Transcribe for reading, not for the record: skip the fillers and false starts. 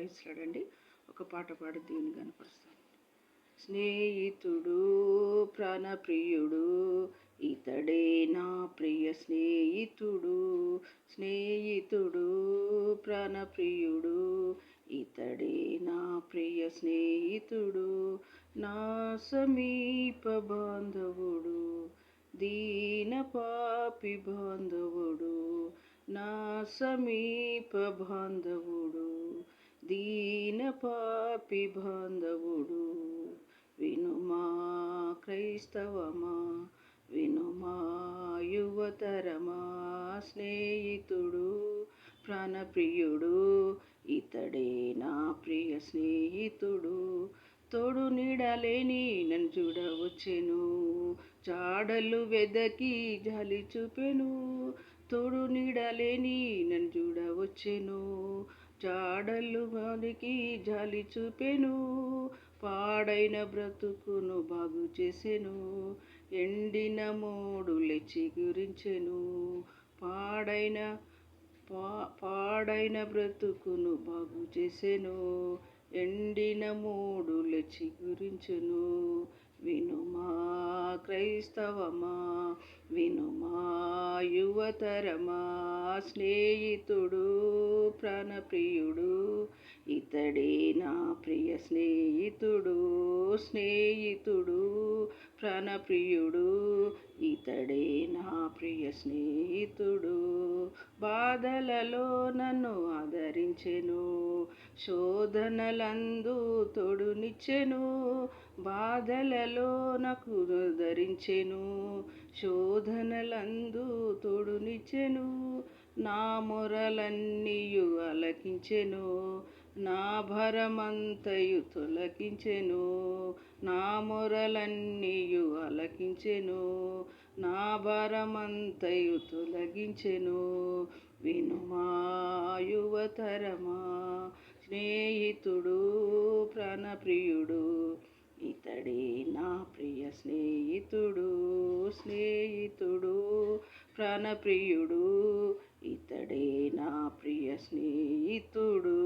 ప్రైజ్లాడండి. ఒక పాట పాడి దేవుని కనపరుస్తాను. స్నేహితుడు ప్రాణప్రియుడు ఇతడే నా ప్రియ స్నేహితుడు. స్నేహితుడు ప్రాణప్రియుడు ఇతడే నా ప్రియ స్నేహితుడు. నా సమీప బాంధవుడు దీన పాపి బాంధవుడు. నా సమీప బాంధవుడు దీన పాపి బాంధవుడు. వినుమా క్రైస్తవమా, వినుమా యువతరమా, స్నేహితుడు ప్రాణప్రియుడు ఇతడే నా ప్రియ స్నేహితుడు. తోడు నీడలేని నన్ను చూడవచ్చెను, జాడలు వెదకి జాలి చూపెను. తోడు నీడలేని నన్ను చూడవచ్చెను, జాడలు వారికి జాలి చూపెను. పాడైన బ్రతుకును బాగు చేసెను, ఎండిన మోడులే చిగురించెను. పాడైన బ్రతుకును బాగు చేసెను, ఎండిన మోడులే చిగురించెను. వినుమా క్రైస్తవమా, వినుమా యువతరమా, స్నేహితుడు ప్రాణప్రియుడు ఇతడే నా ప్రియ స్నేహితుడు. స్నేహితుడు ప్రాణప్రియుడు ఇతడే నా ప్రియ స్నేహితుడు. బాధలలో నన్ను ఆదరించెను, శోధనలందు తోడునిచ్చెను. బాధలలో నాకు ఆదరించెను, శోధనలందు తోడునిచ్చెను. నా మొరలన్నీయు ఆలకించెను, నా భరమంతయు తొలగించెను. నా మొరలన్నీయు ఆలకించెను, నా భారమంతయు తొలగించెను. వినుమా యువతరమా, స్నేహితుడు ప్రాణప్రియుడు ఇతడే నా ప్రియ స్నేహితుడు. స్నేహితుడు ప్రాణప్రియుడు ఇతడే నా ప్రియ స్నేహితుడు.